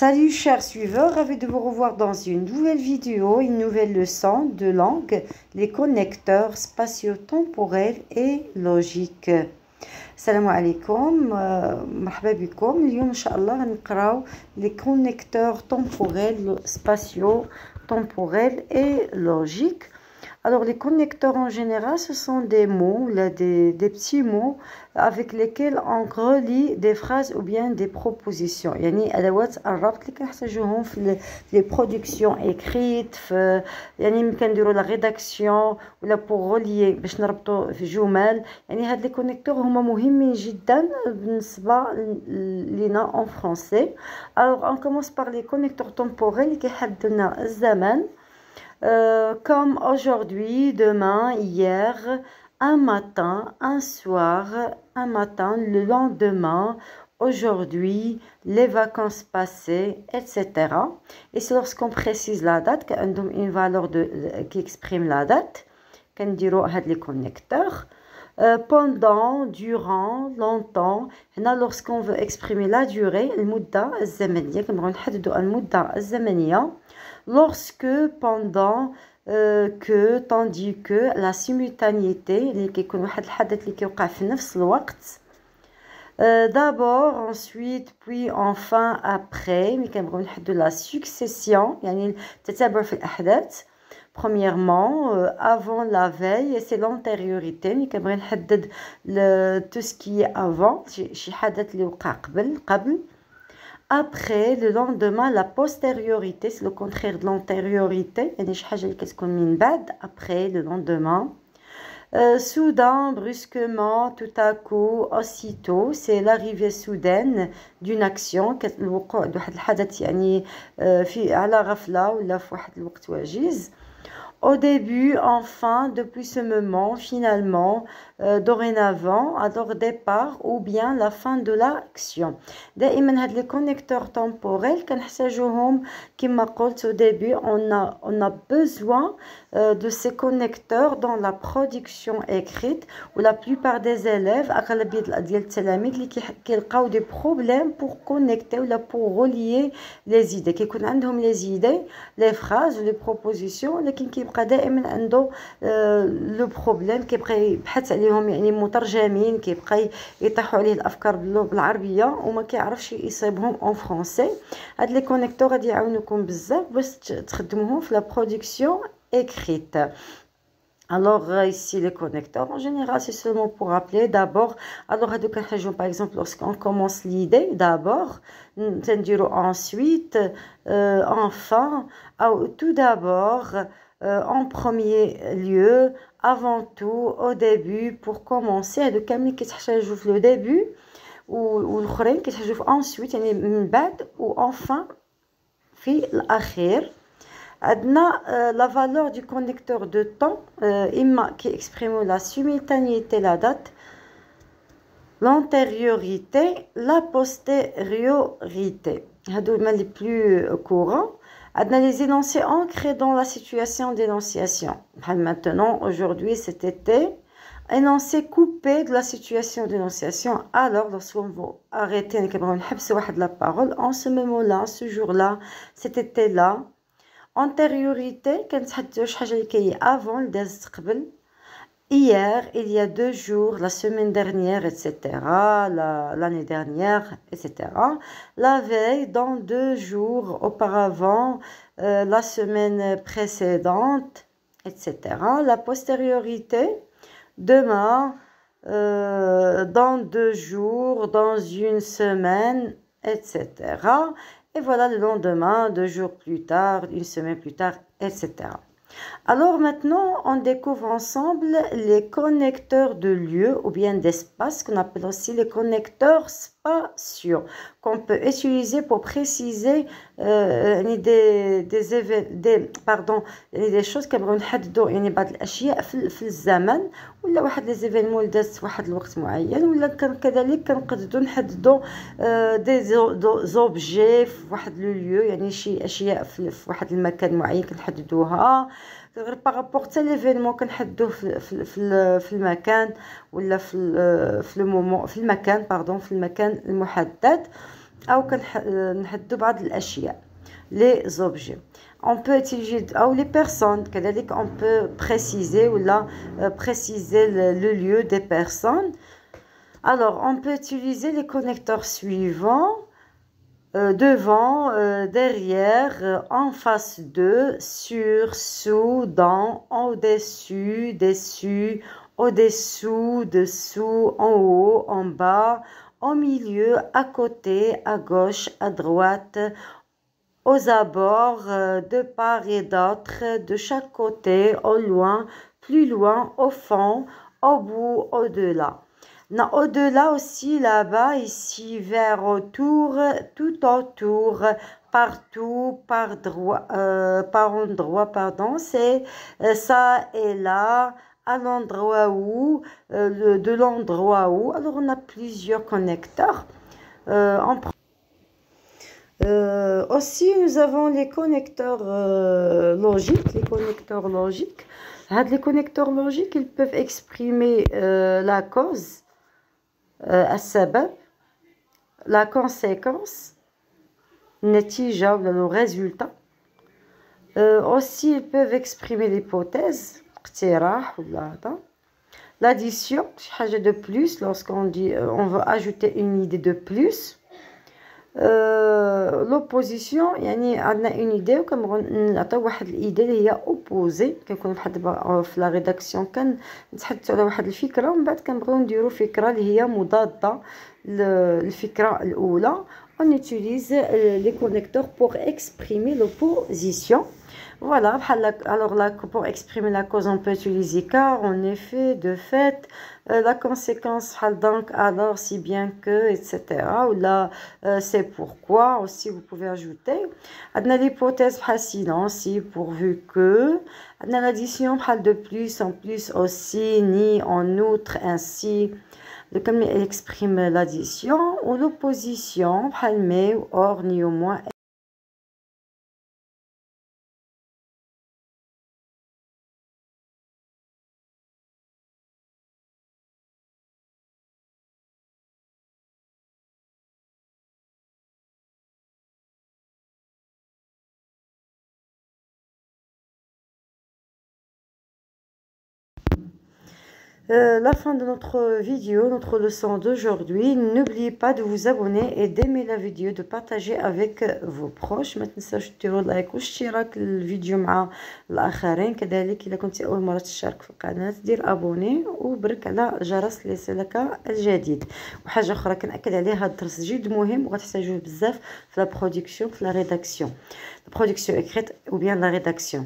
Salut chers suiveurs, ravi de vous revoir dans une nouvelle vidéo, une nouvelle leçon de langue, les connecteurs spatio-temporels et logiques. Salam alaikum, marhaba bikum. اليوم إن شاء الله غنقراو les connecteurs temporels, spatio-temporels et logiques. Alors, les connecteurs en général, ce sont des mots, là, des petits mots avec lesquels on relie des phrases ou bien des propositions. يعني أدوات الربط اللي كنحتاجوهم في les productions écrites، يعني ملي كنديروا la rédaction ولا pour relier باش نربطوا في جمل. يعني هاد les connecteurs هما مهمين جدا بالنسبة لينا en français. Alors, on commence par les connecteurs temporels اللي كيحددوا لنا الزمن. Comme aujourd'hui, demain, hier, un matin, un soir, un matin, le lendemain, aujourd'hui, les vacances passées, etc. Et c'est lorsqu'on précise la date, qu'il y a une valeur qui exprime la date, qu'on dira les connecteurs. Pendant, durant, longtemps. هنا lorsqu'on veut exprimer la durée, المدة الزمنية كنبغيو نحددوا المدة الزمنية. Lorsque, pendant, que, tandis que, la simultanéité اللي كيكون واحد الحدث اللي كيوقع في نفس الوقت. D'abord, ensuite, puis, enfin, après. ملي كنبغيو نحددوا la succession يعني التتابع في الأحداث. Premièrement, avant la veille, c'est l'antériorité. ملي كنبغي نحدد tout ce qui est avant شي حدث اللي وقع قبل. Après, le lendemain, la postériorité, c'est le contraire de l'antériorité. يعني شي حاجة اللي كتكون من بعد. Après, le lendemain. Soudain, brusquement, tout à coup, aussitôt, c'est l'arrivée soudaine d'une action. الوقوع واحد الحدث يعني في على غفلة ولا في واحد الوقت وجيز. Au début, enfin, depuis ce moment, finalement, dorénavant, alors départ ou bien la fin de l'action. دائما هاد les connecteurs temporels كنحتاجوهم كما قلت au début, on a besoin de ces connecteurs dans la production écrite où la plupart des élèves أغلبية ديال التلاميذ اللي كيلقاو des problèmes pour connecter ou pour relier les idées كيكون عندهم les idées, les phrases ou les propositions لكن كيبقى دائما عنده لو بروبليم كيبقى يبحث عليهم يعني مترجمين كيبقى يطيحوا عليه الافكار بالعربيه وما كيعرفش يصيبهم اون فرونسي. هاد لي كونيكتور غادي يعاونوكم بزاف باش تخدموهم في لا برودكسيون écrite. Alors ici les connecteurs en général c'est seulement pour rappeler d'abord. Alors par exemple lorsqu'on commence l'idée d'abord, ensuite, enfin, tout d'abord, en premier lieu, avant tout, au début, pour commencer. هادو كاملين كيتحتاجوا في le début والآخرين كيتحتاجوا ensuite يعني من بعد و enfin في الأخير. عندنا la valeur du connecteur de temps إما كيexprime la simultanéité la date, l'antériorité, la postériorité. هادو هما les plus courants. عندنا les énoncés ancrés dans la situation d'énonciation. Maintenant, aujourd'hui, cet été, énoncé coupé de la situation d'énonciation. Alors, lorsqu'on va arrêter, la parole, en ce moment-là, ce jour-là, cet été-là, antériorité, avant le désir. Hier, il y a 2 jours, la semaine dernière, etc. L'année dernière, etc. La veille, dans 2 jours auparavant, la semaine précédente, etc. La postériorité, demain, dans 2 jours, dans 1 semaine, etc. Et voilà le lendemain, 2 jours plus tard, 1 semaine plus tard, etc. Alors maintenant, on découvre ensemble les connecteurs de lieu ou bien d'espace, qu'on appelle aussi les connecteurs spatiaux, qu'on peut utiliser pour préciser des choses كنبغيو نحددوا يعني بعض الاشياء في الزمن ولا واحد لي زيفينمون اللي دازت في واحد الوقت معين ولا كذلك كنقدروا نحددوا دي زوبجي في واحد لو ليو يعني شي اشياء في واحد المكان معين كنحددوها غير بارابور حتى ليفينمون كنحددوه في المكان ولا في المكان المحدد. أو كنحددوا بعض الأشياء les objets. On peut utiliser ou les personnes كذلك on peut préciser ou là préciser le lieu des personnes. Alors on peut utiliser les connecteurs suivants: devant, derrière, en face de, sur, sous, dans, au-dessus, dessus, au-dessous, dessous, en haut, en bas, au milieu, à côté, à gauche, à droite, aux abords, de part et d'autre, de chaque côté, au loin, plus loin, au fond, au bout, au-delà. Au-delà aussi, là-bas, ici, vers autour, tout autour, partout, par endroit, pardon, c'est ça et là, à l'endroit où, de l'endroit où. Alors, on a plusieurs connecteurs. Aussi, nous avons les connecteurs logiques. Les connecteurs logiques. Les connecteurs logiques, ils peuvent exprimer la cause, السبب, la conséquence, النتيجة ou le résultat. Aussi, ils peuvent exprimer l'hypothèse, اقتراح ou l'addition, حاجة de plus, lorsqu'on dit on veut ajouter une idée de plus. L'opposition يعني عندنا une idée وكنعطيو واحد الإيدي اللي هي opposée. كنكون بحال دابا في لا ريداكسيون كنتحدثوا على واحد الفكرة ومن بعد كنبغيو نديرو فكرة اللي هي مضادة للفكرة الأولى. On utilise les connecteurs pour exprimer l'opposition. Voilà, alors là, pour exprimer la cause, on peut utiliser car, en effet, de fait, la conséquence, donc, alors, si bien que, etc. Ou là, c'est pourquoi, aussi, vous pouvez ajouter. On a l'hypothèse, sinon, si, pourvu que. On a l'addition, de plus, en plus, aussi, ni, en outre, ainsi. Comme elle exprime l'addition, ou l'opposition, mais, or, ni, au moins. La fin de notre vidéo, notre leçon d'aujourd'hui. N'oubliez pas de vous abonner et d'aimer la vidéo, de partager avec vos proches. ما تنساوش ديروا لايك واشتراك الفيديو مع الآخرين. كذلك إذا كنت أول مرة تشارك في القناة دير أبوني وبرك على جرس ليصلك الجديد. وحاجة أخرى كنأكد عليها، هذا الدرس جد مهم وغتحتاجوه بزاف في لا برودكسيون، في لا ريداكسيون، la production écrite ou bien la rédaction.